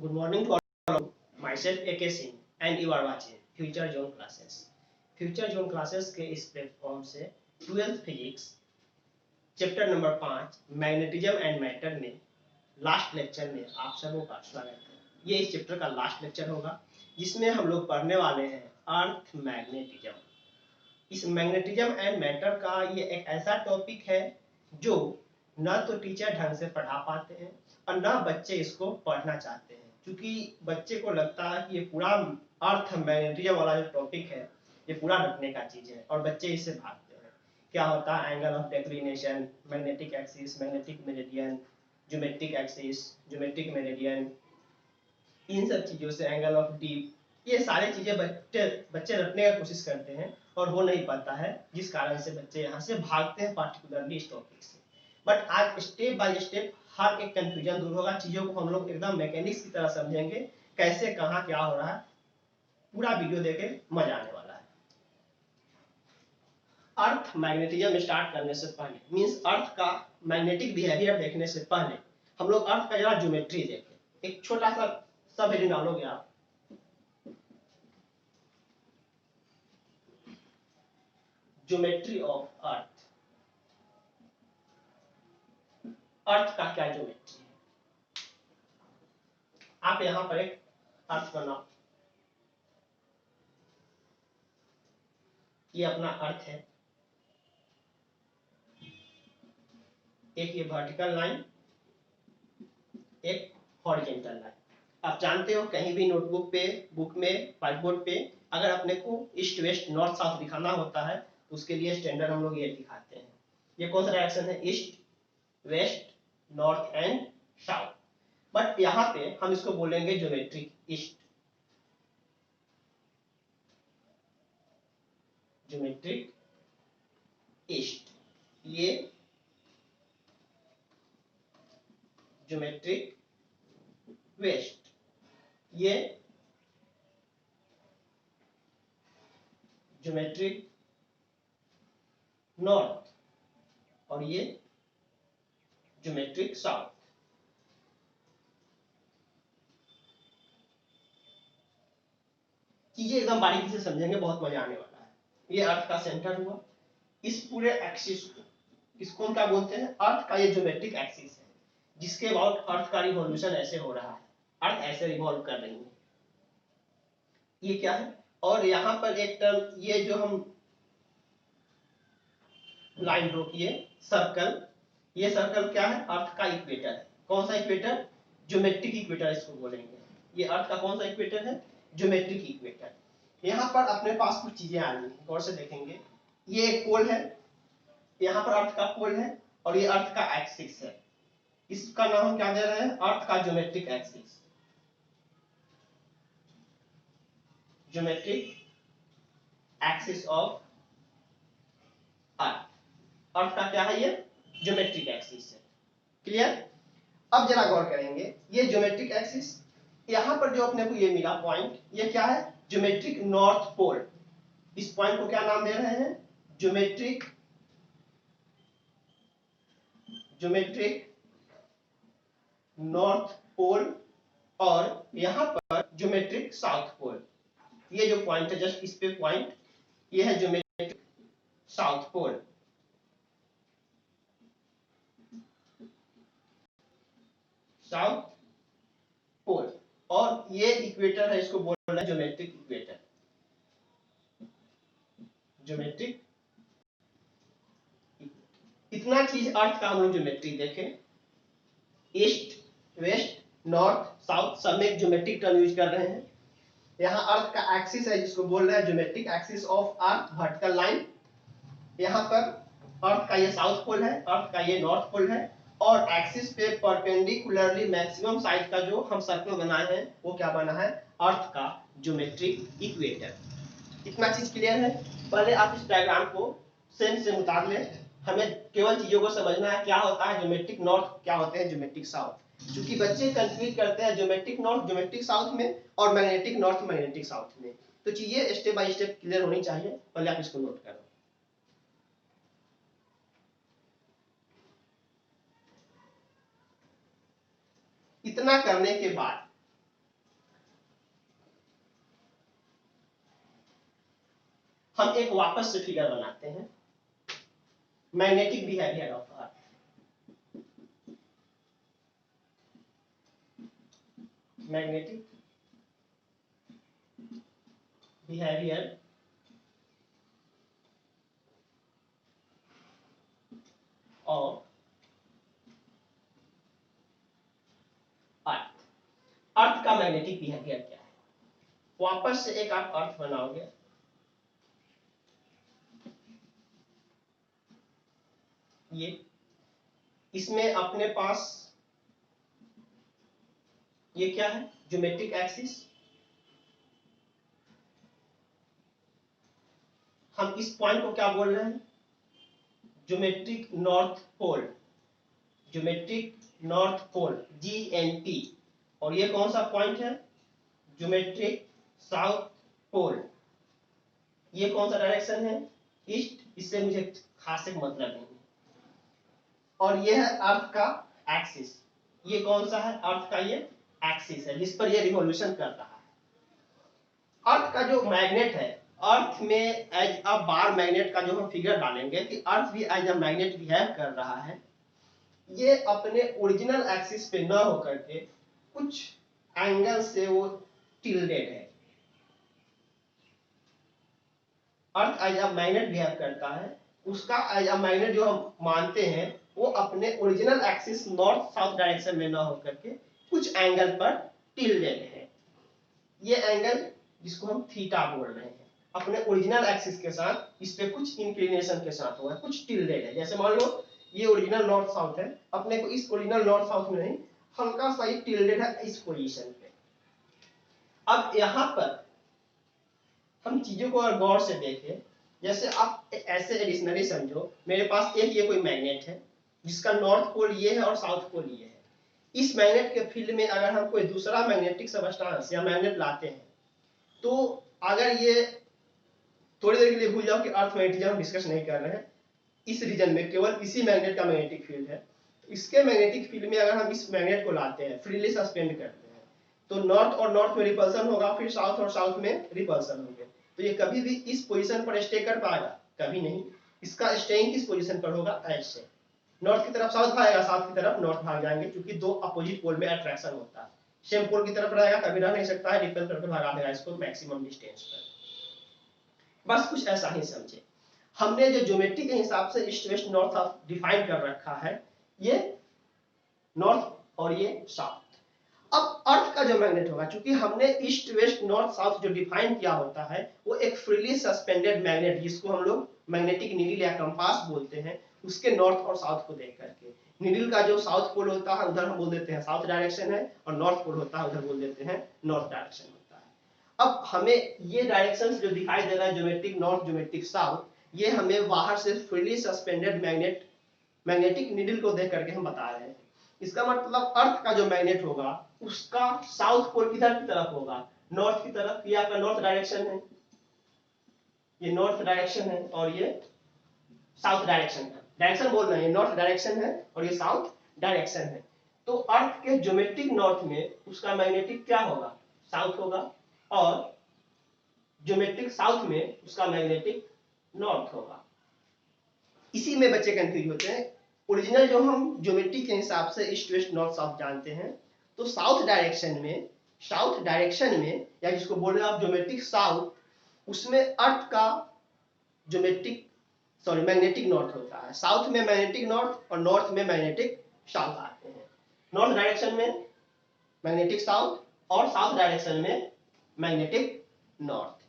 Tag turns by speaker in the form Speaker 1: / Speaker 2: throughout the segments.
Speaker 1: Good morning to all. Myself AK Singh and you are watching Future Zone Classes. Future Zone Classes के इस platform से 12th physics chapter number 5 magnetism and matter में last lecture में आप सबों का स्वागत है। ये इस चैप्टर का लास्ट लेक्चर होगा जिसमें हम लोग पढ़ने वाले हैं अर्थ मैग्नेटिज्म। इस मैग्नेटिज्म एंड मैटर का ये एक ऐसा टॉपिक है जो न तो टीचर ढंग से पढ़ा पाते हैं और न बच्चे इसको पढ़ना चाहते हैं, क्योंकि बच्चे को लगता है कि ये पूरा अर्थ मैग्नेटिज्म वाला जो टॉपिक है ये पूरा रटने का चीज है और बच्चे इससे भागते हैं। क्या होता है angle of declination, magnetic axis, magnetic meridian, geometric axis, geometric meridian, इन सब चीजों से एंगल ऑफ डीप, ये सारी चीजें बच्चे रटने का कोशिश करते हैं और हो नहीं पाता है, जिस कारण से बच्चे यहाँ से भागते हैं पार्टिकुलरली इस टॉपिक से। बट आज स्टेप बाय स्टेप हर एक कंफ्यूजन दूर होगा, चीजों को हम लोग एकदम मैकेनिक्स की तरह समझेंगे, कैसे कहाँ क्या हो रहा है, पूरा वीडियो देखे मजा आने वाला है। अर्थ मैग्नेटिज्म स्टार्ट करने से पहले, मींस अर्थ का मैग्नेटिक बिहेवियर देखने से पहले हम लोग अर्थ का जरा ज्योमेट्री देखें। एक छोटा सा सब हेडिंग डालोगे आप, ज्योमेट्री ऑफ अर्थ। अर्थ का क्या ज्योमेट्री है, आप यहां पर एक अर्थ बनाओ, ये अपना अर्थ है, एक ये वर्टिकल लाइन, एक हॉरिजॉन्टल लाइन। आप जानते हो कहीं भी नोटबुक पे, बुक में, व्हाइट बोर्ड पे अगर अपने को ईस्ट वेस्ट नॉर्थ साउथ दिखाना होता है तो उसके लिए स्टैंडर्ड हम लोग ये दिखाते हैं। ये कौन सा डायरेक्शन है, east, west, north and south. But यहाँ पे हम इसको बोलेंगे ज्योमेट्रिक ईस्ट, ज्योमेट्रिक ईस्ट, ये ज्योमेट्रिक वेस्ट, ये ज्योमेट्रिक नॉर्थ और ये ज्योमेट्रिक साउथ। चीजें एकदम बारीकी से समझेंगे, बहुत मजा आने वाला है। ये अर्थ का सेंटर हुआ, इस पूरे एक्सिस को इसको क्या बोलते हैं, अर्थ का ये ज्योमेट्रिक एक्सिस है जिसके अबाउट अर्थ का रिवॉल्यूशन ऐसे हो रहा है, अर्थ ऐसे रिवॉल्व कर रही है। ये क्या है, और यहाँ पर एक टर्म ये जो हम लाइन ड्रॉ किए सर्कल, ये सर्कल क्या है, अर्थ का इक्वेटर है। कौन सा इक्वेटर, ज्योमेट्रिक इक्वेटर इसको बोलेंगे। ये अर्थ का कौन सा इक्वेटर है, ज्योमेट्रिक इक्वेटर। यहाँ पर अपने पास कुछ चीजें आ रही है, गौर से देखेंगे। ये एक पोल है, यहाँ पर अर्थ का पोल है और ये अर्थ का एक्सिस है। इसका नाम हम क्या दे रहे हैं, अर्थ का geometric axis, geometric axis of earth. Earth का क्या है, ये ज्योमेट्रिक एक्सिस है। क्लियर। अब जरा गौर करेंगे, ये ज्योमेट्रिक एक्सिस, यहां पर जो अपने को ये मिला पॉइंट, ये क्या है, ज्योमेट्रिक नॉर्थ पोल। इस पॉइंट को क्या नाम दे रहे हैं, ज्योमेट्रिक नॉर्थ पोल, और यहां पर ज्योमेट्रिक साउथ पोल। ये जो पॉइंट है जस्ट इस पे पॉइंट, ये है geometric south pole. South pole, और ये इक्वेटर है, इसको बोल रहे हैं ज्योमेट्रिक इक्वेटर, ज्योमेट्रिक। इतना चीज अर्थ का हम लोग ज्योमेट्री देखें, ईस्ट, वेस्ट, नॉर्थ, साउथ, सब में ज्योमेट्रिक टर्म यूज कर रहे हैं। यहाँ अर्थ का एक्सिस है जिसको बोल रहे हैं geometric axis of earth, vertical line. यहाँ पर अर्थ का ये साउथ पोल है, अर्थ का ये नॉर्थ पोल है, और एक्सिस पे परपेंडिकुलरली मैक्सिमम साइड का जो हम सर्कल बनाए हैं वो क्या बना है, अर्थ का ज्योमेट्रिक इक्वेटर। इतना चीज क्लियर है। पहले आप इस डायग्राम को सेंस से उतार लें, हमें केवल चीजों को समझना है, क्या होता है ज्योमेट्रिक नॉर्थ, क्या होते हैं ज्योमेट्रिक साउथ। क्योंकि बच्चे कंफ्यूज करते हैं ज्योमेट्रिक नॉर्थ ज्योमेट्रिक साउथ में और मैग्नेटिक नॉर्थ मैग्नेटिक साउथ में, तो चीजें स्टेप बाय स्टेप क्लियर होनी चाहिए। पहले आप इसको नोट करो। इतना करने के बाद हम एक वापस से फिगर बनाते हैं, magnetic behaviour of earth. Magnetic behaviour of earth. Earth का मैग्नेटिक बिहेवियर क्या है? वापस से एक आप अर्थ बनाओगे, ये इसमें अपने पास ये क्या है? Geometric axis. हम इस पॉइंट को क्या बोल रहे हैं? Geometric north pole, geometric north pole GNP। और ये कौन सा पॉइंट है? Geometric south pole. ये कौन सा डायरेक्शन है? ईस्ट। इससे मुझे खास एक मतलब नहीं है। और ये है अर्थ का एक्सिस। ये कौन सा है? अर्थ का ये एक्सिस है जिस पर ये रिवॉल्यूशन कर रहा है। अर्थ का जो मैग्नेट है, अर्थ में एज अ बार मैग्नेट का जो हम फिगर डालेंगे कि अर्थ भी एज अ मैग्नेट बिहेव कर रहा है, ये अपने ओरिजिनल एक्सिस पे न होकर के कुछ एंगल से वो टिल्डेड है। Earth as a magnet behave करता है, उसका एज अ मैग्नेट जो हम मानते हैं वो अपने original axis north south direction में न होकर के कुछ एंगल पर टिल्डेड है। ये एंगल जिसको हम थीटा बोल रहे हैं, अपने ओरिजिनल एक्सिस के साथ इस पे कुछ इंक्लिनेशन के साथ हुआ है, कुछ टिल्डेड है। जैसे मान लो ये ओरिजिनल नॉर्थ साउथ है, अपने को इस ओरिजिनल नॉर्थ साउथ में नहीं, हल्का सा ही टिल्डेड है इस पोजीशन पे। अब यहाँ पर हम चीजों को अगर गौर से देखें, जैसे आप ऐसे एडिशनली समझो, मेरे पास एक ये कोई मैग्नेट है जिसका नॉर्थ पोल ये है और साउथ पोल ये है। इस मैग्नेट के फील्ड में अगर हम कोई दूसरा मैग्नेटिक सबस्टेंस या मैग्नेट लाते हैं, तो अगर ये थोड़ी देर के लिए भूल जाओ कि अर्थ मैग्नेटिज्म हम डिस्कस नहीं कर रहे हैं, इस रीजन में केवल इसी मैग्नेट का मैग्नेटिक फील्ड है। इसके मैग्नेटिक फील्ड में अगर हम इस मैग्नेट को लाते हैं, फ्रीली सस्पेंड करते हैं, तो नॉर्थ और नॉर्थ में रिपल्सन होगा, फिर साउथ और साउथ में रिपल्सन होंगे। तो ये कभी भी इस पोजीशन पर स्टे कर पाएगा? कभी नहीं। इसका स्टेइंग किस पोजीशन पर होगा? ऐसे। नॉर्थ की तरफ साउथ भागेगा, साउथ की तरफ नॉर्थ भाग जाएंगे, क्योंकि दो अपोजिट पोल में अट्रैक्शन होता है। सेम पोल की तरफ रहेगा कभी रह नहीं सकता है, रिपेल करके भगा देगा इसको मैक्सिमम डिस्टेंस पर। बस कुछ ऐसा ही समझे। हमने जो ज्योमेट्री के हिसाब से east west north south define कर रखा है, ये नॉर्थ और ये साउथ। अब अर्थ का जो मैग्नेट होगा, चूंकि हमने ईस्ट वेस्ट नॉर्थ साउथ जो डिफाइन किया होता है वो एक फ्रीली सस्पेंडेड मैग्नेट, जिसको हम लोग मैग्नेटिक नीडल या कंपास बोलते हैं, उसके नॉर्थ और साउथ को देख करके। नीडल का जो साउथ पोल होता है उधर हम बोल देते हैं साउथ डायरेक्शन है, और नॉर्थ पोल होता है उधर बोल देते हैं नॉर्थ डायरेक्शन होता है। अब हमें ये डायरेक्शन जो दिखाई दे रहा है, ज्योमेट्रिक नॉर्थ ज्योमेट्रिक साउथ, ये हमें बाहर से फ्रीली सस्पेंडेड मैग्नेटिक नीडल को देख करके हम बता रहे हैं। इसका मतलब अर्थ का जो मैग्नेट होगा उसका साउथ पोल किधर की तरफ होगा? नॉर्थ की तरफ। ये आपका नॉर्थ डायरेक्शन है, ये नॉर्थ डायरेक्शन है, और ये साउथ डायरेक्शन है। डायरेक्शन बोल रहे हैं, नॉर्थ डायरेक्शन है और ये साउथ डायरेक्शन है। तो अर्थ के ज्योमेट्रिक नॉर्थ में उसका मैग्नेटिक क्या होगा? साउथ होगा, और ज्योमेट्रिक साउथ में उसका मैग्नेटिक नॉर्थ होगा। इसी में बच्चे कंफ्यूज होते हैं। ओरिजिनल जो हम ज्योमेट्री के हिसाब से ईस्ट वेस्ट नॉर्थ साउथ जानते हैं, तो साउथ डायरेक्शन में या जिसको बोल रहे हैं आप ज्योमेट्रिक साउथ, उसमें अर्थ का मैग्नेटिक नॉर्थ होता है। साउथ में मैग्नेटिक नॉर्थ और नॉर्थ में मैग्नेटिक साउथ आते हैं। नॉर्थ डायरेक्शन में मैग्नेटिक साउथ और साउथ डायरेक्शन में मैग्नेटिक नॉर्थ।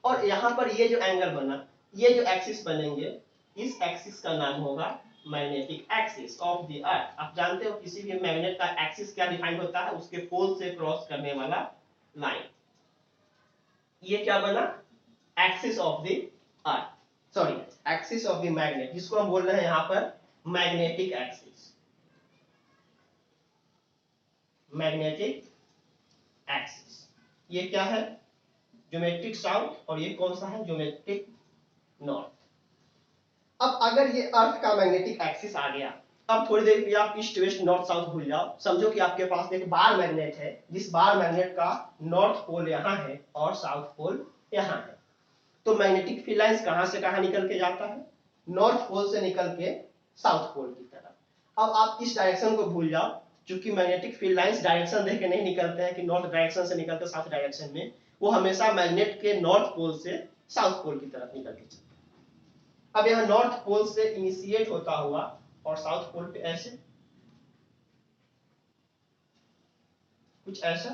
Speaker 1: और यहाँ पर ये जो एंगल बना, ये जो एक्सिस बनेंगे, इस एक्सिस का नाम होगा मैग्नेटिक एक्सिस ऑफ द अर्थ। आप जानते हो किसी भी मैग्नेट का एक्सिस क्या डिफाइन होता है? उसके पोल से क्रॉस करने वाला लाइन। ये क्या बना? Axis of the earth, sorry axis of the magnet, जिसको हम बोल रहे हैं यहाँ पर मैग्नेटिक एक्सिस। मैग्नेटिक एक्सिस ये क्या है? ज्योमेट्रिक साउथ, और ये कौन सा है? Geometric north. अब अगर ये अर्थ का मैग्नेटिक एक्सिस आ गया, अब थोड़ी देर के लिए आप ईस्ट वेस्ट नॉर्थ साउथ भूल जाओ। समझो कि आपके पास एक बार मैग्नेट है, जिस बार मैग्नेट का नॉर्थ पोल यहाँ है और साउथ पोल यहाँ है। तो मैग्नेटिक फील्ड लाइंस कहां से कहां निकल के जाता है, नॉर्थ पोल से निकल के साउथ पोल की तरफ। अब आप इस डायरेक्शन को भूल जाओ, क्योंकि मैग्नेटिक फील्ड लाइंस डायरेक्शन देख के नहीं निकलते हैं कि नॉर्थ डायरेक्शन से निकलते साउथ डायरेक्शन में, वो हमेशा मैग्नेट के नॉर्थ पोल से साउथ पोल की तरफ निकल के चलते हैं। अब यहां नॉर्थ पोल से इनिशिएट होता हुआ और साउथ पोल पे ऐसे कुछ ऐसा,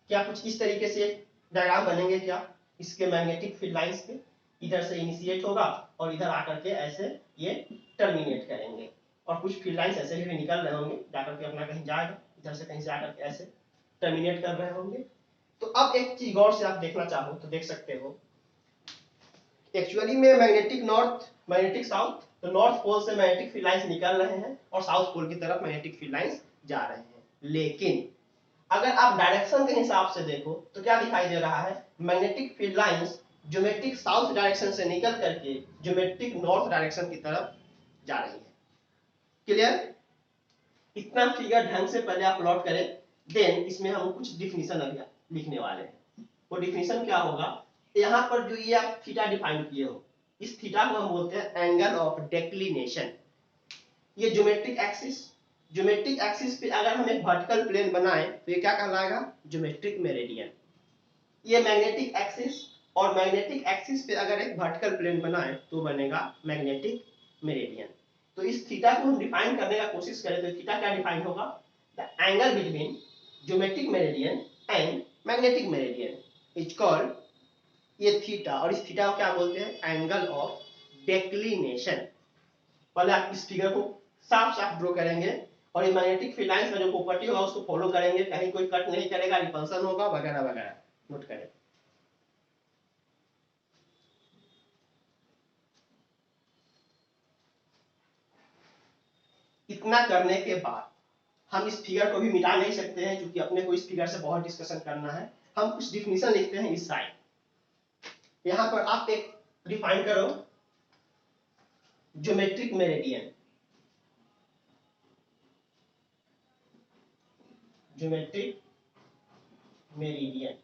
Speaker 1: क्या कुछ इस तरीके से डायग्राम बनेंगे क्या, इसके मैग्नेटिक फील्ड लाइंस के इधर से इनिशिएट होगा और इधर आकर के ऐसे ये टर्मिनेट करेंगे, और कुछ फील्ड लाइंस ऐसे भी निकल रहे होंगे जाकर के अपना कहीं जाएगा, इधर से कहीं से आकर के ऐसे टर्मिनेट कर रहे होंगे। तो अब एक चीज गौर से आप देखना चाहो तो देख सकते हो, एक्चुअली में मैग्नेटिक नॉर्थ मैग्नेटिक साउथ, तो नॉर्थ पोल से मैग्नेटिक फील्ड लाइंस निकल रहे हैं और साउथ पोल की तरफ मैग्नेटिक फील्ड लाइंस जा रहे हैं। लेकिन अगर आप डायरेक्शन के हिसाब से देखो तो क्या दिखाई दे रहा है, magnetic field lines geometric south direction से निकल करके ज्योमेट्रिक नॉर्थ डायरेक्शन की तरफ जा रही है। क्लियर? इतना फिगर ढंग से पहले आप प्लॉट करें, देन इसमें हम कुछ डिफिनीशन अभी लिखने वाले हैं। वो डिफिनीशन क्या होगा, यहाँ पर जो ये आप थीटा डिफाइन किए हो, इस थीटा को हम बोलते हैं एंगल ऑफ डेक्लिनेशन। ये ज्योमेट्रिक एक्सिस पे अगर हम एक वर्टिकल प्लेन बनाएं तो ये क्या कहलाएगा, ज्योमेट्रिक मेरिडियन। ये मैग्नेटिक एक्सिस, और मैग्नेटिक एक्सिस पे अगर एक वर्टिकल प्लेन बनाएं तो बनेगा मैग्नेटिक मेरिडियन। तो इस थीटा को हम डिफाइन करने का कोशिश करें तो थीटा क्या डिफाइन होगा, the angle between geometric meridian and magnetic meridian is called, ये थीटा, और इस थीटा को क्या बोलते हैं, एंगल ऑफ डेक्लिनेशन। पहले आप इस फिगर को साफ साफ ड्रॉ करेंगे और ये मैग्नेटिक फील्ड लाइंस का जो प्रॉपर्टी होगा उसको फॉलो करेंगे, कहीं कोई कट नहीं करेगा, रिपल्सन होगा वगैरह वगैरह, नोट करें। इतना करने के बाद हम इस फिगर को भी मिटा नहीं सकते हैं, क्योंकि अपने को इस फिगर से बहुत डिस्कशन करना है। हम कुछ डिफिनीशन लिखते हैं इस साइड। यहां पर आप एक डिफाइन करो geometric meridian, geometric meridian.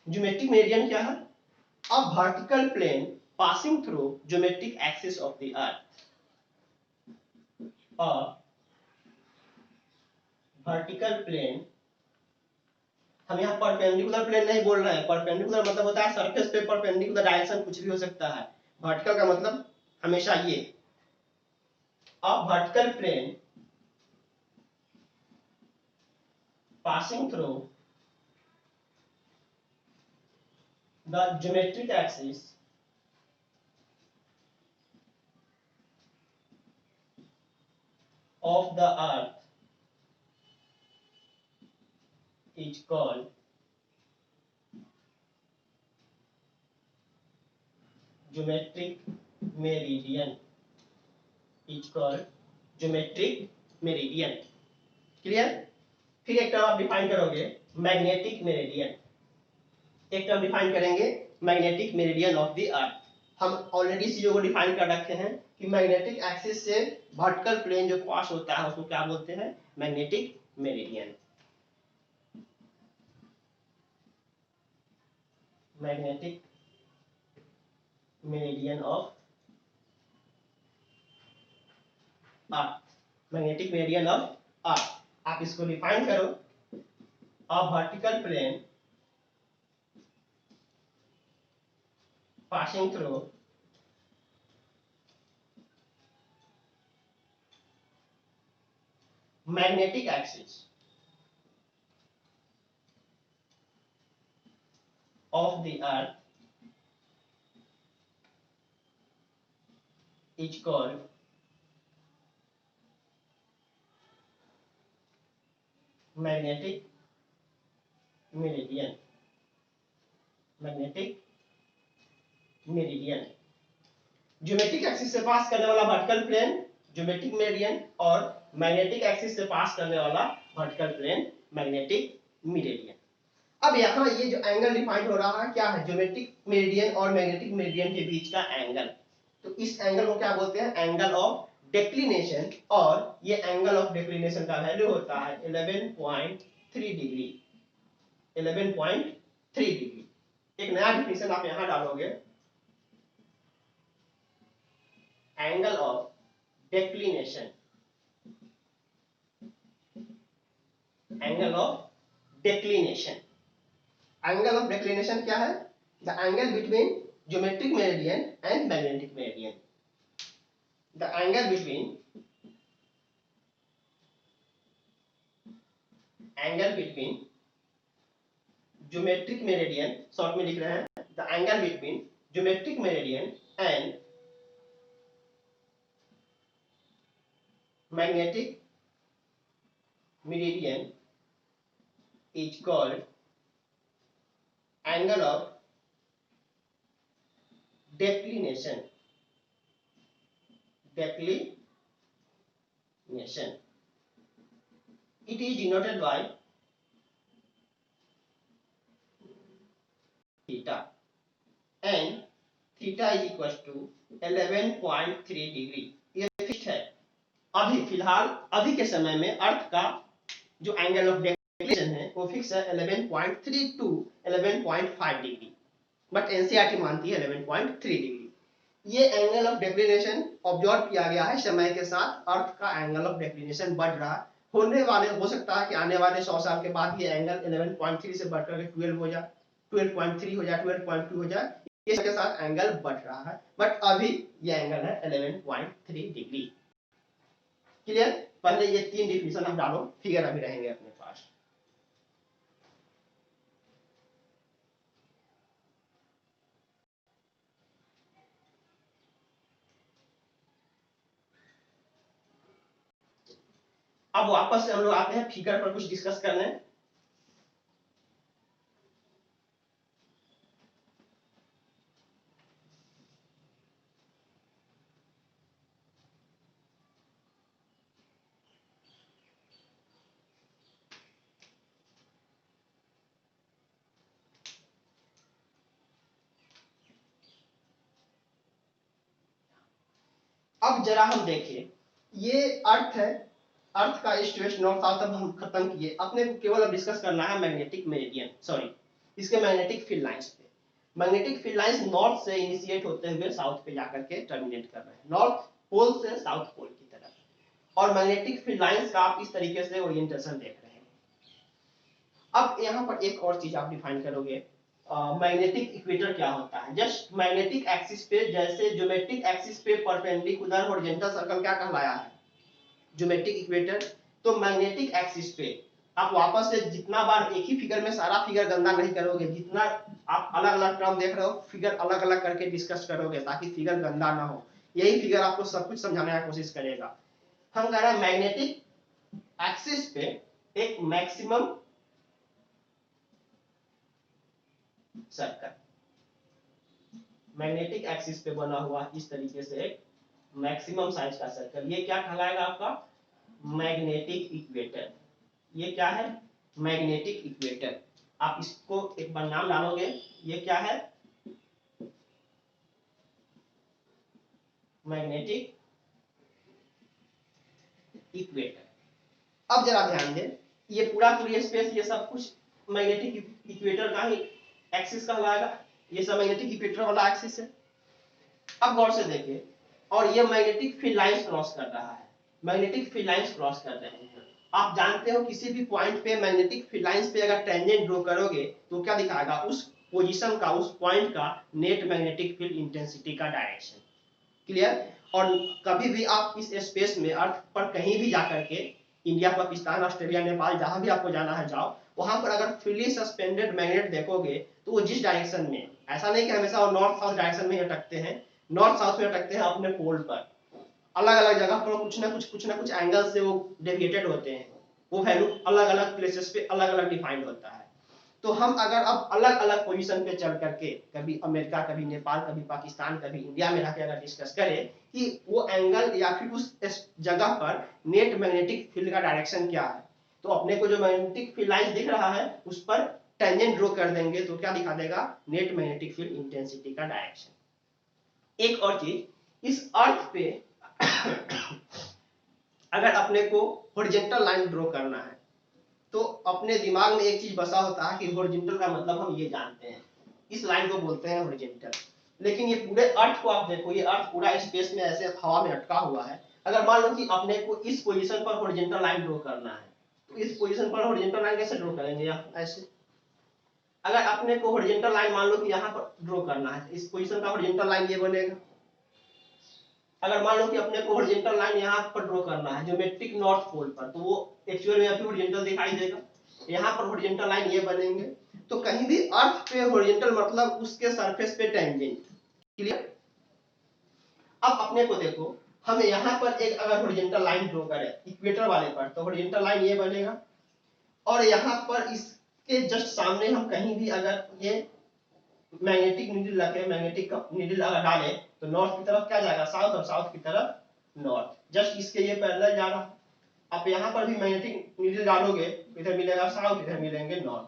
Speaker 1: Geometric meridian क्या है, a vertical plane passing through geometric axis of the earth, a vertical plane, हम यहाँ परपेंडिकुलर प्लेन नहीं बोल रहे हैं, परपेंडिकुलर मतलब होता है सरफेस पे परपेंडिकुलर डायरेक्शन कुछ भी हो सकता है, वर्टिकल का मतलब हमेशा ये, a vertical plane passing through the geometric axis of the earth is called geometric meridian, is called geometric meridian। Clear? फिर एक टर्म आप डिफाइन करोगे मैग्नेटिक मेरिडियन, एक टर्म डिफाइन करेंगे magnetic meridian of the earth. हम already चीजों को define कर रखे हैं कि मैग्नेटिक एक्सिस से वर्टिकल प्लेन जो पास होता है उसको क्या बोलते हैं, magnetic meridian. Magnetic meridian of earth, magnetic meridian of earth. आप इसको डिफाइन करो, a vertical plane passing through magnetic axis of the earth is called magnetic meridian, magnetic meridian। Geometric axis से पास करने वाला वर्टिकल प्लेन ज्योमेट्रिक मेरिडियन, और magnetic axis से पास करने वाला वर्टिकल प्लेन मैग्नेटिक मेरिडियन। अब यहाँ ये जो एंगल डिफाइन हो रहा है क्या है, ज्योमेट्रिक मेरिडियन और मैग्नेटिक मेरिडियन के बीच का एंगल। तो इस एंगल को क्या बोलते हैं, एंगल ऑफ डेक्लिनेशन, और ये एंगल ऑफ डेक्लिनेशन का वैल्यू होता है 11.3 डिग्री। 11.3 डिग्री। एक नया डिफिनेशन आप यहां डालोगे, angle of declination, angle of declination. Angle of declination क्या है? The angle between geometric meridian and magnetic meridian. The angle between geometric meridian, short में लिख रहे हैं, the angle between geometric meridian and magnetic meridian is called angle of declination. Declination. It is denoted by theta, and theta is equal to 11.3 degree. ये fix है। अभी फिलहाल अभी के समय में अर्थ का जो एंगल ऑफ डेक्लिनेशन है वो फिक्स है 11.3 टू 11.5 डिग्री, बट एनसीईआरटी मानती है 11.3 डिग्री। ये एंगल ऑफ डेक्लिनेशन ऑब्जर्व किया गया है समय के साथ अर्थ का एंगल ऑफ डेक्लिनेशन बढ़ रहा है। होने वाले हो सकता है कि आने वाले 100 साल के बाद ये एंगल 11.3 से बढ़कर 12 हो जाए, 12.3 हो जाए, 12.2 हो जाए, इसके साथ एंगल बढ़ रहा है, बट अभी ये एंगल है 11.3 डिग्री। क्लियर? पहले ये 3 डिफिनेशन आप डालो, फिगर अभी रहेंगे अपने पास। अब वापस से हम लोग आते हैं फिगर पर कुछ डिस्कस करने। अब जरा हम देखें, ये अर्थ है, अर्थ का ईस्ट वेस्ट नॉर्थ साउथ अब हम खत्म किए, अपने को केवल अब डिस्कस करना है मैग्नेटिक मेरिडियन, सॉरी इसके मैग्नेटिक फील्ड लाइंस पे। मैग्नेटिक फील्ड लाइंस नॉर्थ से इनिशिएट होते हुए साउथ पे जाकर के टर्मिनेट कर रहे हैं, नॉर्थ पोल से साउथ पोल की तरफ, और मैग्नेटिक फील्ड लाइंस का आप इस तरीके से ओरिएंटेशन देख रहे हैं। अब यहाँ पर एक और चीज आप डिफाइन करोगे, मैग्नेटिक इक्वेटर क्या होता है। जस्ट मैग्नेटिक एक्सिस पे, जैसे ज्योमेट्रिक एक्सिस पे परपेंडिकुलर हॉरिजॉन्टल सर्कल क्या कहलाया है, ज्योमेट्रिक इक्वेटर। तो मैग्नेटिक एक्सिस पे आप वापस से जितना बार एक ही फिगर में सारा फिगर गंदा नहीं करोगे, जितना आप अलग अलग टर्म देख रहे हो फिगर अलग अलग करके डिस्कस करोगे ताकि फिगर गंदा ना हो। यही फिगर आपको सब कुछ समझाने की कोशिश करेगा। हम कह रहे हैं मैग्नेटिक एक्सिस पे एक मैक्सिमम सर्कल, मैग्नेटिक एक्सिस पे बना हुआ इस तरीके से एक मैक्सिमम साइज का सर्कल, ये क्या कहलाएगा आपका, मैग्नेटिक इक्वेटर। ये क्या है, मैग्नेटिक इक्वेटर। आप इसको एक बार नाम डालोगे, ये क्या है, मैग्नेटिक इक्वेटर। अब जरा ध्यान दें, ये पूरा पूरी स्पेस, ये सब कुछ मैग्नेटिक इक्वेटर का ही एक्सिस कहलाएगा, ये सब मैग्नेटिक इक्वेटर वाला एक्सिस है। अब गौर से देखिए, और ये मैग्नेटिक फील्ड लाइंस क्रॉस कर रहा है, मैग्नेटिक फील्ड लाइंस क्रॉस कर रहे हैं। आप जानते हो किसी भी पॉइंट पे मैग्नेटिक फील्ड लाइंस पे अगर टेंजेंट ड्रॉ करोगे तो क्या दिखाएगा, उस पोजीशन का, उस पॉइंट का नेट मैग्नेटिक फील्ड इंटेंसिटी का डायरेक्शन। क्लियर? और कभी भी आप इस स्पेस में अर्थ पर कहीं भी जाकर के, इंडिया, पाकिस्तान, ऑस्ट्रेलिया, नेपाल, जहां भी आपको जाना है जाओ, वहां पर अगर फ्रीली सस्पेंडेड मैग्नेट देखोगे तो वो जिस डायरेक्शन में, ऐसा नहीं कि हमेशा वो नॉर्थ साउथ डायरेक्शन में अटकते हैं, नॉर्थ साउथ में अटकते हैं अपने पोल पर, अलग अलग जगह पर कुछ ना कुछ एंगल से वो डेविएटेड होते हैं, वो वैल्यू अलग अलग प्लेसेस पे अलग अलग डिफाइंड होता है। तो हम अगर अब अलग अलग पोजीशन पे चल करके, कभी अमेरिका, कभी नेपाल, कभी पाकिस्तान, कभी इंडिया में रहकर अगर डिस्कस करें कि वो एंगल या फिर उस जगह पर नेट मैग्नेटिक फील्ड का डायरेक्शन क्या है, तो अपने को जो मैग्नेटिक फील्ड लाइन दिख रहा है उस पर टेंजेंट ड्रॉ कर देंगे तो क्या दिखा देगा, नेट मैग्नेटिक फील्ड इंटेंसिटी का डायरेक्शन। एक और चीज, इस अर्थ पे अगर अपने को हॉरिजॉन्टल लाइन ड्रॉ करना है तो अपने दिमाग में एक चीज बसा होता है कि हॉरिजॉन्टल का मतलब हम ये जानते हैं, इस लाइन को बोलते हैं हॉरिजॉन्टल। लेकिन ये पूरे अर्थ को आप देखो, ये अर्थ पूरा स्पेस में ऐसे हवा में अटका हुआ है। अगर मान लो कि अपने को इस पोजीशन पर हॉरिजॉन्टल लाइन ड्रॉ करना है तो इस पोजीशन पर हॉरिजॉन्टल लाइन कैसे ड्रॉ करेंगे? यहाँ ऐसे। अगर अपने को हॉरिजॉन्टल लाइन मान लो कि यहाँ पर ड्रॉ करना है, इस पोजीशन का हॉरिजॉन्टल लाइन ये बनेगा। अगर मान लो कि अपने को हॉरिजॉन्टल लाइन यहाँ पर ड्रॉ करना है ज्योमेट्रिक नॉर्थ पोल पर, तो वो एक्चुअल में यहाँ पे हॉरिजॉन्टल दिखाई देगा। यहाँ पर हॉरिजॉन्टल लाइन ये बनेंगे। तो कहीं भी अर्थ पे हॉरिजॉन्टल मतलब उसके सरफेस पे टेंजेंट। क्लियर? अब अपने को देखो, हम यहाँ पर एक अगर हॉरिजॉन्टल लाइन ड्रॉ करें इक्वेटर वाले पर, तो हॉरिजॉन्टल लाइन ये बनेगा। और यहाँ पर इसके जस्ट सामने हम कहीं भी अगर ये मैग्नेटिक नीडल रखे, मैग्नेटिक नीडल अगर डाले तो नॉर्थ की तरफ क्या जाएगा? साउथ, और साउथ की तरफ नॉर्थ। जस्ट इसके ये पैरेलल जा रहा। आप यहाँ पर भी मैग्नेटिक नीडल डालोगे, इधर मिलेगा साउथ, इधर मिलेंगे नॉर्थ।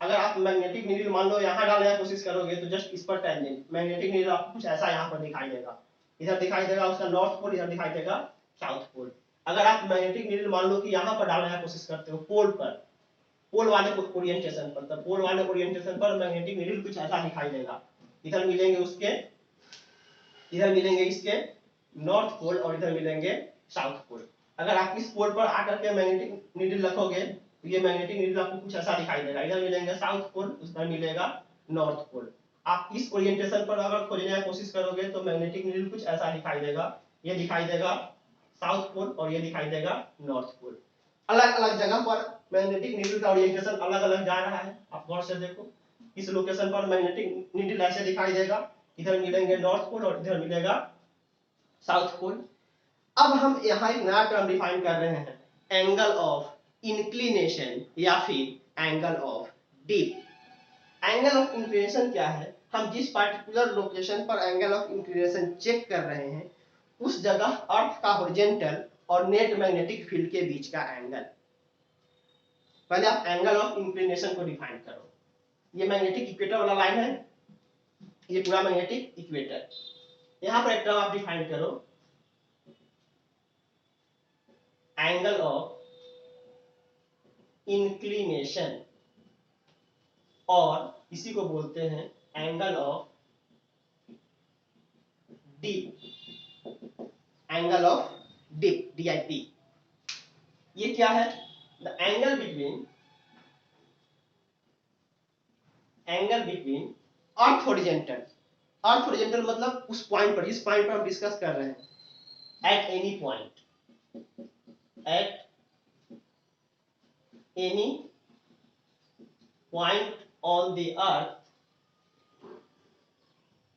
Speaker 1: अगर आप मैग्नेटिक नीडल मान लो यहाँ डालने की कोशिश करोगे तो जस्ट इस पर टेंजेंट मैग्नेटिक नीडल आपको कुछ ऐसा यहाँ पर दिखाई देगा। इधर दिखाई देगा उसका नॉर्थ पोल, इधर दिखाई देगा साउथ पोल। अगर आप मैग्नेटिक नीडल मान लो कि यहाँ पर डालने की कोशिश करते हो पोल पर, पोल वाले ओरिएंटेशन पर, तब पोल वाले ओरिएंटेशन पर मैग्नेटिक नीडल कुछ ऐसा दिखाई देगा। इधर मिलेंगे उसके, इधर मिलेंगे इसके नॉर्थ पोल और इधर मिलेंगे साउथ पोल। अगर आप इस पोल पर आकर के मैग्नेटिक नीडल रखोगे तो ये मैग्नेटिक नीडल आपको कुछ ऐसा दिखाई देगा। इधर मिलेंगे साउथ पोल, उधर मिलेगा नॉर्थ पोल। आप इस ओरिएंटेशन पर अगर खोजने की कोशिश करोगे तो मैग्नेटिक नीडल कुछ ऐसा दिखाई देगा। ये दिखाई देगा साउथ पोल और ये दिखाई देगा नॉर्थ पोल। अलग अलग जगह पर मैग्नेटिक नीडल का ओरिएंटेशन अलग अलग जा रहा है। आप गौर से देखो, इस लोकेशन पर मैग्नेटिक नीडल ऐसे दिखाई देगा, इधर मिलेंगे नॉर्थ पोल और इधर मिलेगा साउथ पोल। अब हम यहाँ एक नया टर्म डिफाइन कर रहे हैं, एंगल ऑफ इंक्लिनेशन या फिर angle of dip. Angle of inclination क्या है? हम जिस पार्टिकुलर लोकेशन पर एंगल ऑफ इंक्लिनेशन चेक कर रहे हैं उस जगह अर्थ का हॉरिजॉन्टल और नेट मैग्नेटिक फील्ड के बीच का एंगल। पहले आप एंगल ऑफ इंक्लिनेशन को डिफाइन करो। ये मैग्नेटिक इक्वेटर वाला लाइन है, ये पूरा मैग्नेटिक इक्वेटर। यहां पर एक टर्म आप डिफाइन करो, एंगल ऑफ इंक्लिनेशन, और इसी को बोलते हैं angle of dip. Angle of dip, DIP। ये क्या है? The angle between earth horizontal. Earth horizontal मतलब उस पॉइंट पर, जिस पॉइंट पर हम डिस्कस कर रहे हैं, eight any point, at any point on the earth,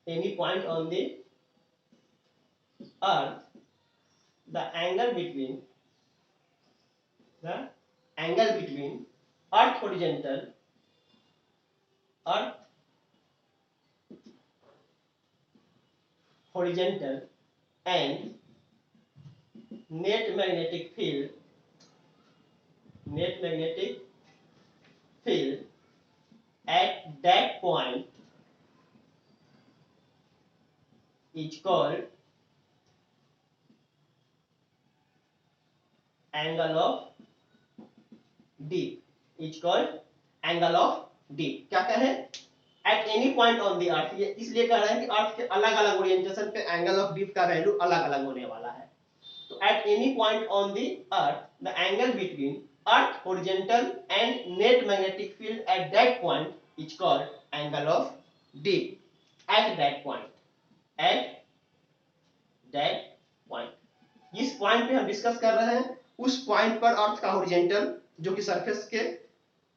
Speaker 1: any point on the earth, the angle between earth horizontal, and net magnetic field at that point is called angle of dip, is called angle of dip। क्या कहे? Eight any point on the अर्थ, ये इसलिए कह रहे हैं कि अर्थ के अलग अलग ओरिएंटेशन पे एंगल ऑफ डिप का वैल्यू अलग अलग होने वाला है। तो at any point on the earth the angle between earth horizontal and net magnetic field at that point is called angle of dip. At that point, at that point, जिस point पे हम discuss कर रहे हैं उस point पर अर्थ का horizontal जो कि सरफेस के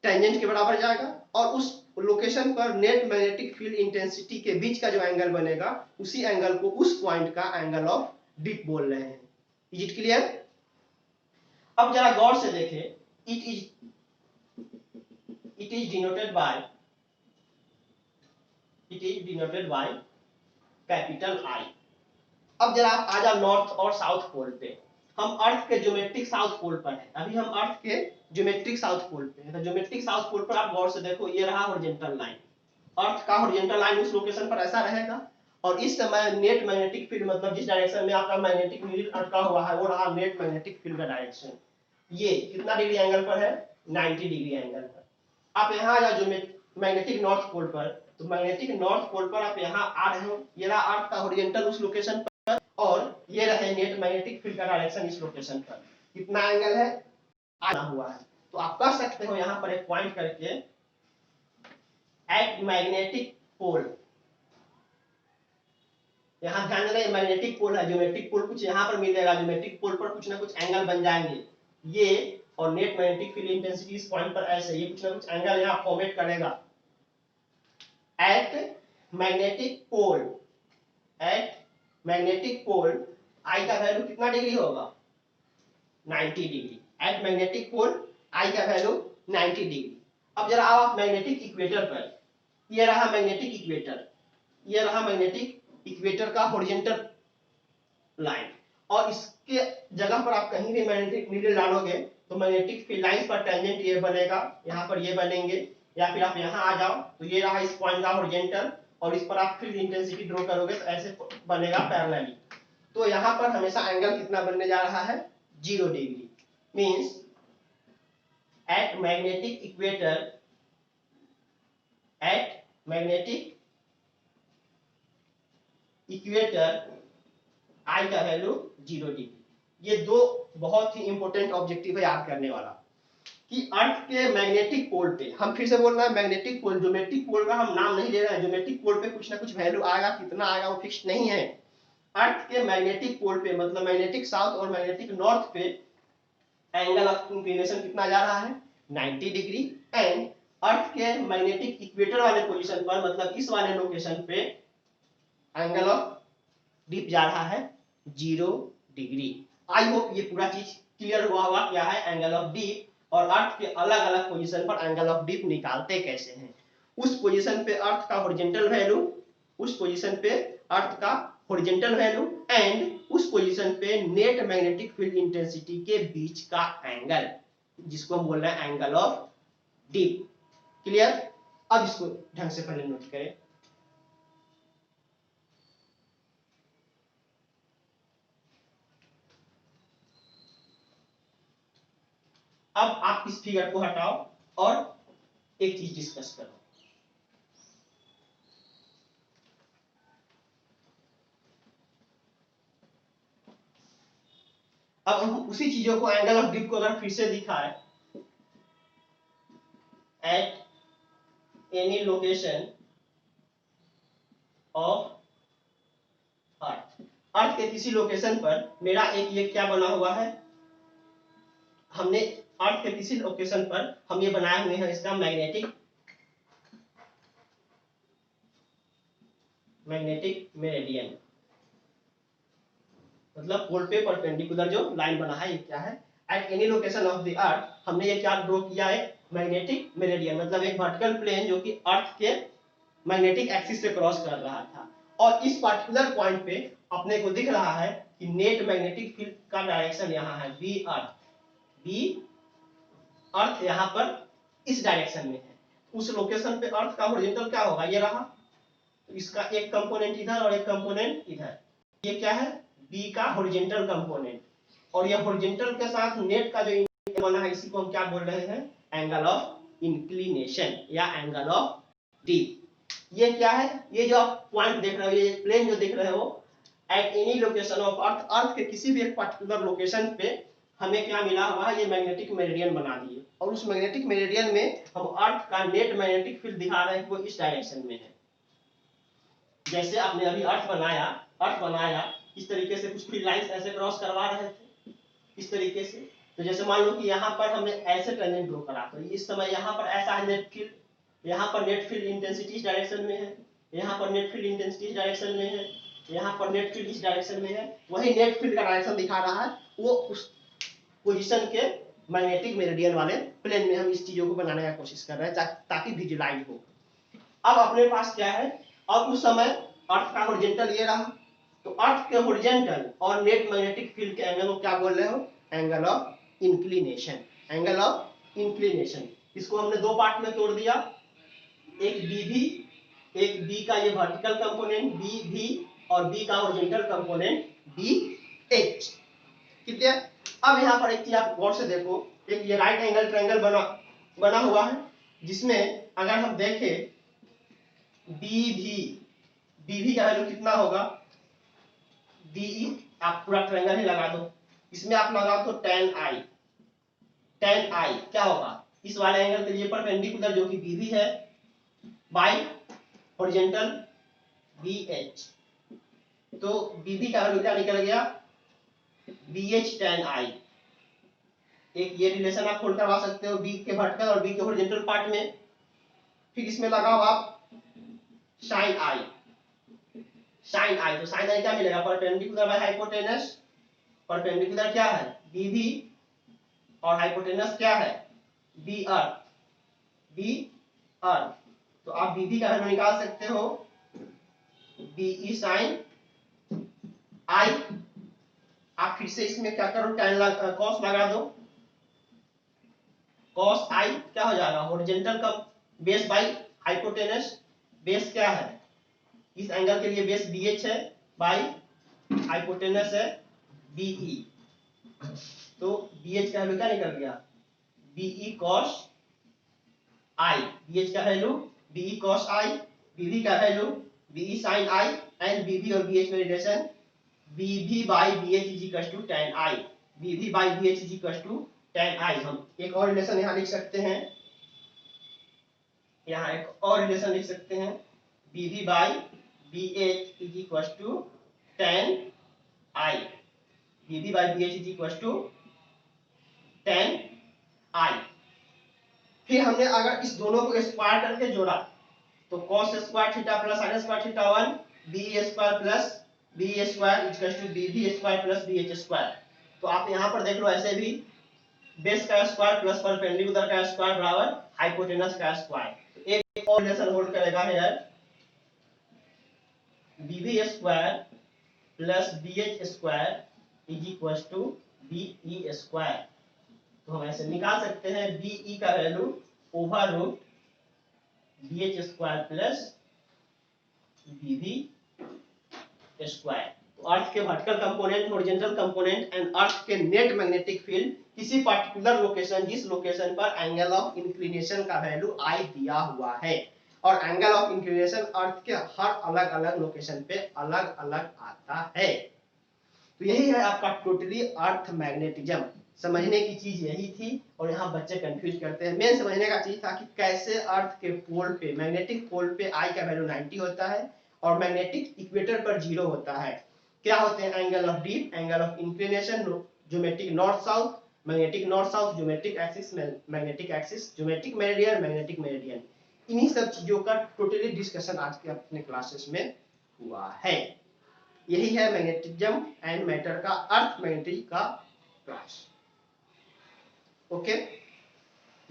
Speaker 1: टेंजेंट के बराबर जाएगा, और उस लोकेशन पर नेट मैग्नेटिक फील्ड इंटेंसिटी के बीच का जो एंगल बनेगा उसी एंगल को उस पॉइंट का एंगल ऑफ डिप बोल रहे हैं। Is it clear? अब जरा गौर से देखें, it is denoted by capital I. अब जरा आप आ जाओ नॉर्थ और साउथ पोल पे। हम अर्थ के ज्योमेट्रिक साउथ पोल पर हैं, अभी हम अर्थ के ज्योमेट्रिक साउथ पोल पे हैं। तो ज्योमेट्रिक साउथ पोल पर आप गौर से देखो, ये रहा हॉरिजॉन्टल लाइन, अर्थ का हॉरिजॉन्टल लाइन उस लोकेशन पर ऐसा रहेगा, और इस समय नेट मैग्नेटिक फील्ड मतलब जिस डायरेक्शन में आपका मैग्नेटिक नीडल अटका हुआ है वो रहा नेट मैग्नेटिक फील्ड का डायरेक्शन। ये कितना डिग्री एंगल पर है? 90 डिग्री एंगल पर। आप यहाँ आ जाओ जो मैग्नेटिक नॉर्थ पोल पर, तो मैग्नेटिक नॉर्थ पोल पर आप यहाँ आ रहे हो, ये रहा अर्थ का होरिजेंटल उस लोकेशन पर, और ये रहे नेट मैग्नेटिक फील्ड का डायरेक्शन इस लोकेशन पर। कितना एंगल है? आना हुआ है। तो आप कह सकते हो यहाँ पर एक पॉइंट करके, एट मैग्नेटिक पोल, यहाँ ध्यान देना, मैग्नेटिक पोल है, ज्योमेट्रिक पोल कुछ यहाँ पर मिलेगा, ज्योमेट्रिक पोल पर कुछ ना कुछ एंगल बन जाएंगे ये, और नेट मैग्नेटिक फील्ड इंटेंसिटी इस पॉइंट पर ऐसे ये कुछ ना कुछ एंगल यहाँ फॉर्मेट करेगा। At magnetic pole, at magnetic pole I का वैल्यू कितना डिग्री होगा? 90 degree. At magnetic pole I का वैल्यू 90 डिग्री। अब जरा आओ आप मैग्नेटिक इक्वेटर पर, ये रहा मैग्नेटिक इक्वेटर, ये रहा मैग्नेटिक इक्वेटर का हॉरिजॉन्टल लाइन, और इसके जगह पर आप कहीं भी मैग्नेटिक नीडल डालोगे तो मैग्नेटिक फील्ड लाइन पर टेंजेंट ये बनेगा, यहाँ पर ये बनेंगे, या फिर आप यहाँ आ जाओ तो ये रहा इस पॉइंट का हॉरिजॉन्टल, और इस पर आप फील्ड इंटेंसिटी ड्रॉ करोगे तो ऐसे बनेगा पैरेलली। तो यहाँ पर हमेशा एंगल कितना बनने जा रहा है? 0 degree. Means at magnetic equator, at magnetic equator I का वैल्यू 0 डिग्री। ये दो बहुत ही इंपॉर्टेंट ऑब्जेक्टिव है याद करने वाला, कि अर्थ के मैग्नेटिक पोल पे, हम फिर से बोल रहे हैं मैग्नेटिक पोल, ज्योमेट्रिक पोल का हम नाम नहीं ले रहे हैं, ज्योमेट्रिक पोल पे कुछ ना कुछ वैल्यू आएगा, कितना आएगा वो फिक्स नहीं है। अर्थ के मैग्नेटिक पोल पे मतलब मैग्नेटिक साउथ और मैग्नेटिक नॉर्थ पे एंगल ऑफ इंक्लिनेशन कितना जा रहा है? 90 डिग्री। एंड अर्थ के मैग्नेटिक इक्वेटर वाले पोजीशन पर मतलब इस वाले लोकेशन पे एंगल ऑफ डिप जा रहा है 0 डिग्री। आई होप ये पूरा चीज क्लियर हुआ होगा क्या है एंगल ऑफ डिप, और अर्थ के अलग अलग पोजीशन पर एंगल ऑफ डिप निकालते कैसे हैं। उस पोजीशन पे अर्थ का हॉरिजॉन्टल वैल्यू, उस पोजीशन पे अर्थ का हॉरिजॉन्टल वैल्यू एंड उस पोजीशन पे नेट मैग्नेटिक फील्ड इंटेंसिटी के बीच का एंगल, जिसको हम बोल रहे हैं एंगल ऑफ डिप। क्लियर? अब इसको ढंग से पहले नोट करें। अब आप इस फिगर को हटाओ और एक चीज डिस्कस करो। अब हम उसी चीजों को एंगल ऑफ डिप को अगर फिर से दिखाए, at any location of earth, earth के किसी लोकेशन पर मेरा एक ये क्या बना हुआ है, हमने अर्थ के किसी लोकेशन पर हम ये बनाए हुए हैं इसका मैग्नेटिक मेरिडियन, मतलब पोल पे परपेंडिकुलर जो लाइन बना है ये क्या है? Eight any location of the अर्थ हमने ये क्या ड्रॉ किया है? मैग्नेटिक मेरिडियन, मतलब एक वर्टिकल प्लेन जो कि अर्थ के मैग्नेटिक एक्सिस से क्रॉस कर रहा था, और इस पर्टिकुलर पॉइंट पे अपने को दिख रहा है कि नेट मैग्नेटिक फील्ड का डायरेक्शन यहाँ है बी अर्थ, बी अर्थ यहाँ पर इस डायरेक्शन में है। उस लोकेशन पे अर्थ का हॉरिजॉन्टल क्या होगा? ये रहा, तो इसका एक कंपोनेंट इधर और एक कंपोनेंट इधर, ये क्या है? बी का हॉरिजॉन्टल कंपोनेंट, और ये हॉरिजॉन्टल के साथ नेट का जो एंगल बना है इसी को हम क्या बोल रहे हैं? एंगल ऑफ इंक्लिनेशन या एंगल ऑफ डिप। ये क्या है? ये जो आप पॉइंट देख रहे हो, ये प्लेन जो देख रहे हो, at any location of earth, earth के किसी भी एक पर्टिकुलर लोकेशन पे हमें क्या मिला हुआ है? ये मैग्नेटिक मेरिडियन बना दिए, और उस मैग्नेटिक मेरिडियन में हम अर्थ का नेट मैग्नेटिक फील्ड दिखा रहे हैं कि वो इस डायरेक्शन में है। जैसे आपने अभी अर्थ बनाया इस तरीके से कुछ फील्ड लाइंस ऐसे क्रॉस करवा रहे थे इस तरीके से, तो जैसे मान लो कि यहाँ पर हमने ऐसे टेंजेंट ड्रॉ करा, तो इस समय यहाँ पर ऐसा है नेट फील्ड, यहाँ पर नेट फील्ड इंटेंसिटी इस डायरेक्शन में है, यहाँ पर नेट फील्ड इंटेंसिटी इस डायरेक्शन में है, यहाँ पर नेट फील्ड इस डायरेक्शन में है, वही नेट फील्ड का डायरेक्शन दिखा रहा है वो उस पोजीशन के मैग्नेटिक मेरिडियन वाले प्लेन में। हम इस चीजों को बनाने का कोशिश कर रहे हैं ताकि विजुलाइज हो। अब अपने पास क्या है? अब उस समय अर्थ का हॉरिजॉन्टल ये रहा, तो अर्थ के हॉरिजॉन्टल और नेट मैग्नेटिक फील्ड के एंगल को क्या बोल रहे हो? Angle of inclination, angle of inclination. इसको हमने दो पार्ट में तोड़ दिया, एक बीवी एक बी का ये वर्टिकल कंपोनेंट बी भी और बी का हॉरिजॉन्टल कंपोनेंट बी एच। ठीक है, अब यहाँ पर एक चीज आप गौर से देखो, एक ये राइट एंगल ट्रायंगल बना हुआ है, जिसमें अगर हम देखें बी भी का वैल्यू कितना होगा, बीई आप पूरा ट्रायंगल ही लगा दो, इसमें आप लगाओ तो tan i क्या होगा, इस वाले एंगल के लिए परपेंडिकुलर जो कि बीबी है बाय हॉरिजॉन्टल BH, तो बीबी का वैल्यू क्या निकल गया, BH tan i। एक ये रिलेशन आप फोल्ड करवा सकते हो बी के वर्टिकल और बी के हॉरिजॉन्टल पार्ट में। फिर इसमें लगाओ आप sin i, तो sin i क्या मिलेगा, परपेंडिकुलर बाय हाइपोटेनस, परपेंडिकुलर क्या है बीबी और हाइपोटेनस क्या है बी अर्थ, तो आप बीबी का वैल्यू निकाल सकते हो बीई साइन आई। आप फिर से इसमें क्या करो, tan cos लगा दो, cos i क्या हो जाएगा, हॉरिजॉन्टल का बेस बाय हाइपोटेनस, बेस क्या है इस एंगल के लिए बेस BH है बाय हाइपोटेनस है BE, तो BH का वैल्यू क्या निकल गया BE cos i, BH का value BE cos i, BB का value BE sin i and BB और BH में relation BB by BH is equal to tan i, BB by BH is equal to tan i। हम एक और relation यहाँ लिख सकते हैं, यहाँ एक और रिलेशन लिख सकते हैं BB by BH is equal to tan i, BB by BH is equal to tan i। फिर हमने अगर इस दोनों को स्क्वायर करके जोड़ा तो cos square theta plus sin square theta 1 b square plus b square equal to bb square plus bh square. तो आप यहां पर देख लो, ऐसे भी बेस का स्क्वायर प्लस परपेंडिकुलर का स्क्वायर बराबर हाइपोटेनस का स्क्वायर। एक और रिलेशन होल्ड करेगा है bb square plus bh square is equal to be square. तो हम ऐसे निकाल सकते हैं BE का value over root BH square plus BB square. तो अर्थ के vertical component, horizontal component and earth के नेट मैग्नेटिक फील्ड किसी पर्टिकुलर लोकेशन, जिस लोकेशन पर एंगल ऑफ इंक्लिनेशन का वैल्यू I दिया हुआ है, और एंगल ऑफ इंक्लिनेशन अर्थ के हर अलग अलग लोकेशन पे अलग अलग आता है। तो यही है आपका टोटली अर्थ मैग्नेटिज्म। समझने की चीज यही थी, और यहाँ बच्चे कंफ्यूज करते हैं। मेन समझने का चीज था कि कैसे अर्थ के पोल पे, मैग्नेटिक पोल पे I का वैल्यू 90 होता है और मैग्नेटिक इक्वेटर पर 0 होता है। क्या होते हैं, angle of deep, angle of inclination, geometric north south, magnetic north south, geometric axis, magnetic axis, geometric meridian, magnetic meridian. इन्हीं सब चीजों का टोटली डिस्कशन आज के अपने क्लासेस में हुआ है। यही है मैग्नेटिज्म एंड मैटर का, अर्थ मैग्नेटिक का class. Okay,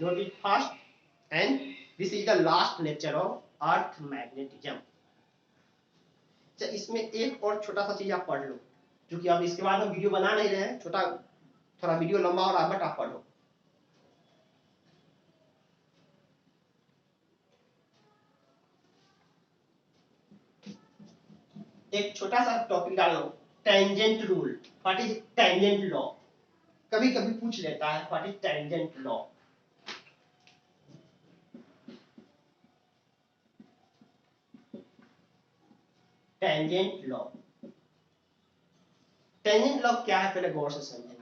Speaker 1: note it fast, and this is the last lecture of earth magnetism। अच्छा, इसमें एक और छोटा सा चीज आप पढ़ लो, क्योंकि अब इसके बाद हम वीडियो बना नहीं रहे हैं, छोटा थोड़ा वीडियो लंबा और बट आप पढ़ो। एक छोटा सा टॉपिक डालो, tangent rule. What is tangent law? कभी कभी पूछ लेता है what is tangent law. Tangent law, tangent law क्या है पहले गौर से समझेंगे।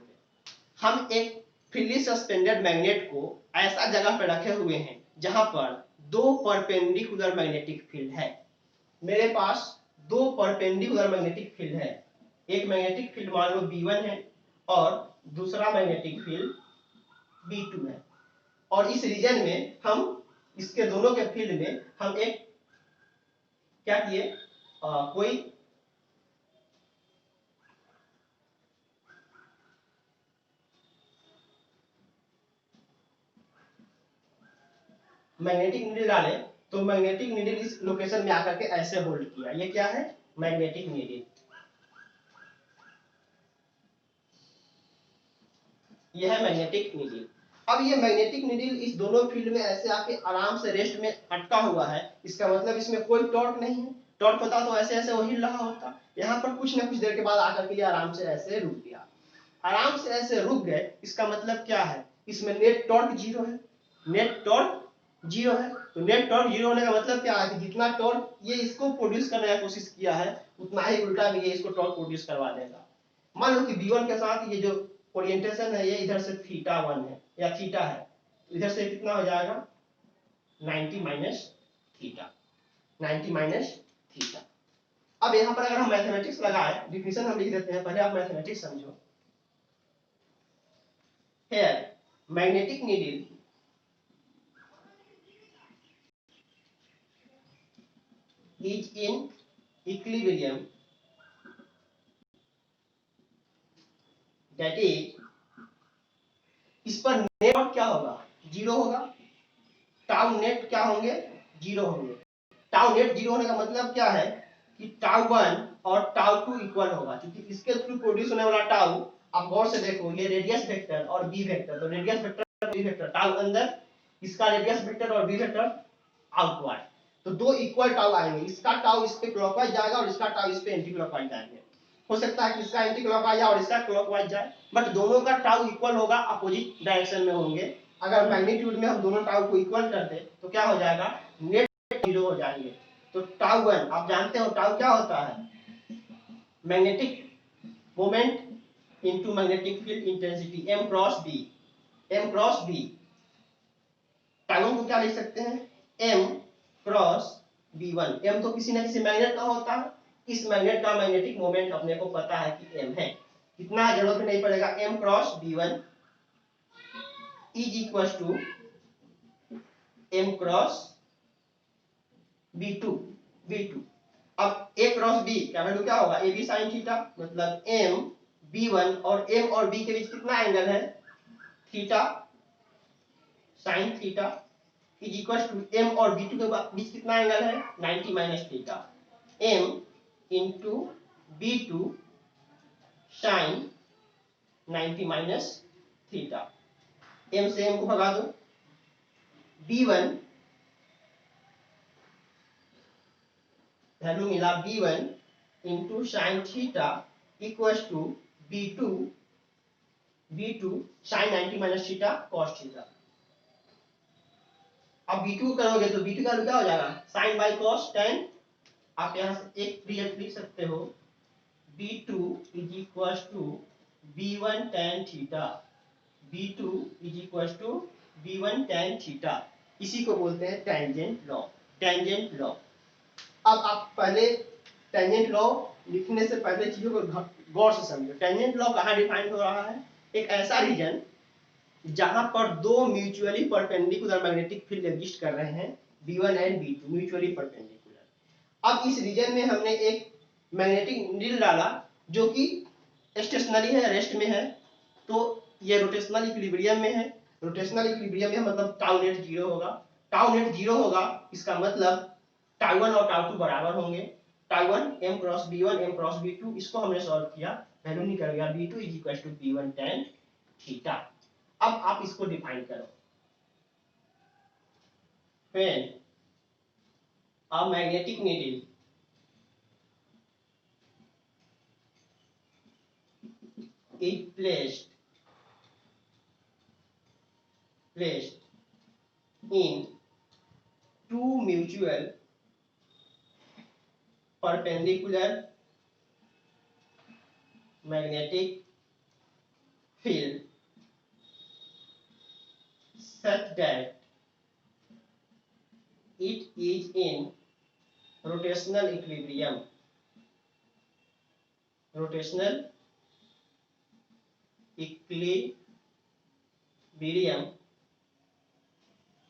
Speaker 1: हम एक फ्रीली सस्पेंडेड मैग्नेट को ऐसा जगह पर रखे हुए हैं जहां पर दो परपेंडिकुलर मैग्नेटिक फील्ड है। मेरे पास दो परपेंडिकुलर मैग्नेटिक फील्ड है, एक मैग्नेटिक फील्ड मान लो B1 है और दूसरा मैग्नेटिक फील्ड B2 है, और इस रीजन में हम इसके दोनों के फील्ड में हम एक क्या किए, कोई मैग्नेटिक नीडल डाले, तो मैग्नेटिक नीडल इस लोकेशन में आकर के ऐसे होल्ड किया। ये क्या है, मैग्नेटिक नीडल। यह है मैग्नेटिक नीडल। अब ये मैग्नेटिक नीडल इस दोनों फील्ड में ऐसे आके आराम से रेस्ट में अटका हुआ है, इसका मतलब इसमें कोई टॉर्क नहीं है। टॉर्क होता तो ऐसे ऐसे वो हिल रहा होता, यहाँ पर कुछ ना कुछ देर के बाद आकर के ये आराम से ऐसे रुक गया। आराम से ऐसे रुक गए, इसका मतलब क्या है, इसमें नेट टॉर्क जीरो है। नेट टॉर्क जीरो है, तो नेट टॉर्क जीरो होने का मतलब क्या है कि जितना टॉर्क ये इसको प्रोड्यूस करने की कोशिश किया है उतना ही उल्टा भी ये इसको टॉर्क प्रोड्यूस करवा देगा। मान लो कि V1 के साथ ये जो ओरिएंटेशन है ये इधर से θ1 है या थीटा है, इधर से कितना हो जाएगा 90 माइनस थीटा, 90 माइनस थीटा। अब यहाँ पर अगर हम मैथमेटिक्स लगाए, डिफिनेशन हम लिख देते हैं, पहले आप मैथमेटिक्स समझो। Here magnetic needle is in equilibrium, that is इस पर नेट क्या होगा, जीरो होगा। टाउ नेट क्या होंगे, जीरो होंगे। टाउ नेट जीरो होने का मतलब क्या है कि टाउ1 और टाउ2 इक्वल होगा, क्योंकि इसके थ्रू प्रोड्यूस होने वाला टाउ, आप गौर से देखो ये रेडियस वेक्टर और बी वेक्टर, तो radius vector B vector, tau अंदर, इसका रेडियस वेक्टर और बी वेक्टर आउटवर्ड, तो दो इक्वल टाउ आएंगे। इसका टाउ इस पे क्लॉकवाइज जाएगा और इसका टाउ इस पे एंटी क्लॉकवाइज जाएंगे। हो सकता है कि इसका एंटी क्लॉकवाइज जाए और इसका क्लॉकवाइज जाए, बट दोनों का टाउ इक्वल होगा, अपोजिट डायरेक्शन में होंगे। अगर मैग्नीट्यूड में हम दोनों टाउ को इक्वल कर दे तो क्या हो जाएगा, नेट जीरो हो जाएंगे। तो टाउ1 आप जानते हो टाउ क्या होता है, magnetic moment into magnetic field intensity m cross b, m cross b। टाउ1 को क्या लिख सकते हैं, m क्रॉस b1। m तो किसी न किसी मैग्नेट का होता है, इस मैग्नेट का मैग्नेटिक मोमेंट अपने को पता है कि m है, इतना जरूरत नहीं पड़ेगा। m cross b1 is equal to m cross b2, b2। अब a क्रॉस b क्या वैल्यू क्या होगा, ab sin थीटा, मतलब m b1 और m और b के बीच कितना एंगल है, theta sin theta, is equal to m और b2 के बीच कितना एंगल है, 90 minus theta, m into b2 sin 90 minus theta. m से m को भगा दो, b1 वैल्यू मिला b1 into sine theta equal to b2 sine 90 minus theta cos theta. अब b2 करोगे तो b2 का वैल्यू क्या हो जाएगा, साइन बाई कॉस टेन। आप यहां से एक रिजल्ट लिख सकते हो, b2 is equal to b1 tan theta, b2 is equal to b1 tan theta. इसी को बोलते हैं टेंजेंट लॉ, टेंजेंट लॉ। अब आप पहले टेंजेंट लॉ लिखने से पहले चीजों को गौर से समझो। टेंजेंट लॉ कहाँ डिफाइन हो रहा है, एक ऐसा रीजन जहां पर दो mutually perpendicular magnetic field exist कर रहे हैं, B1 and B2 mutually perpendicular. अब इस रीजन में हमने एक मैग्नेटिक नीडल डाला जो कि स्टेशनरी है, रेस्ट में है, तो ये रोटेशनल इक्विलिब्रियम में है। रोटेशनल इक्विलिब्रियम में मतलब टाउ नेट जीरो होगा। टाउ नेट जीरो होगा इसका मतलब टाउ1 और टाउ2 बराबर होंगे। Tau one m cross b1 m cross b2, इसको हमने सॉल्व किया, वैल्यू निकल गया b2 is equal to b1 tan theta. अब आप इसको डिफाइन करो, when a magnetic needle is placed in two mutual perpendicular magnetic field such that it is in rotational equilibrium, rotational equilibrium,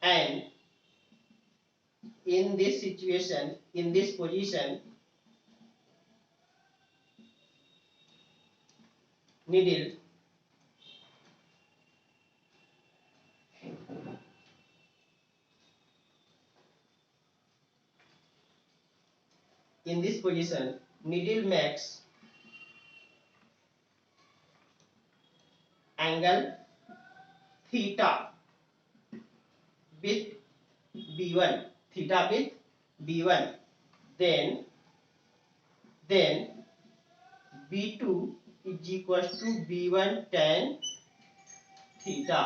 Speaker 1: and in this situation, in this position, needle in this position needle makes angle theta with b1, theta with b1, then b2 is equals to b1 tan theta,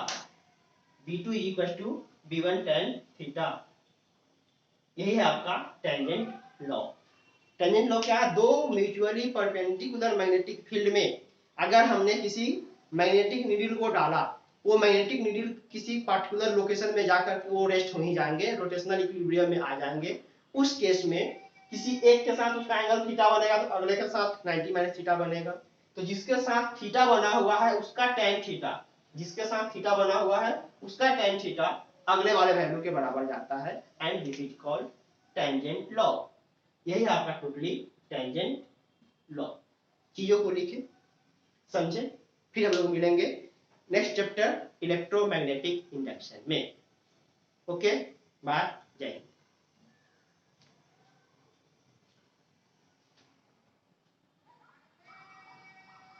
Speaker 1: b2 is equals to b1 tan theta। यही है आपका tangent law. Tangent law क्या है? दो mutually perpendicular magnetic field में अगर हमने किसी मैग्नेटिक नीडल को डाला, वो मैग्नेटिक नीडल किसी पार्टिकुलर लोकेशन में जाकर वो रेस्ट हो ही जाएंगे, रोटेशनल इक्विलिब्रियम में आ जाएंगे। उस केस में किसी एक के साथ उसका एंगल थीटा बनेगा तो अगले के साथ 90 माइनस थीटा बनेगा। तो जिसके साथ थीटा बना हुआ है उसका tan थीटा, जिसके साथ थीटा बना हुआ है उसका tan थीटा अगले वाले वैल्यू के बराबर जाता है, and this is called tangent law. यही आपका टोटली टेंजेंट लॉ। चीजों को लिखे, समझे, फिर हम लोग मिलेंगे नेक्स्ट चैप्टर इलेक्ट्रोमैग्नेटिक इंडक्शन में। ओके, बाय, जय हिंद।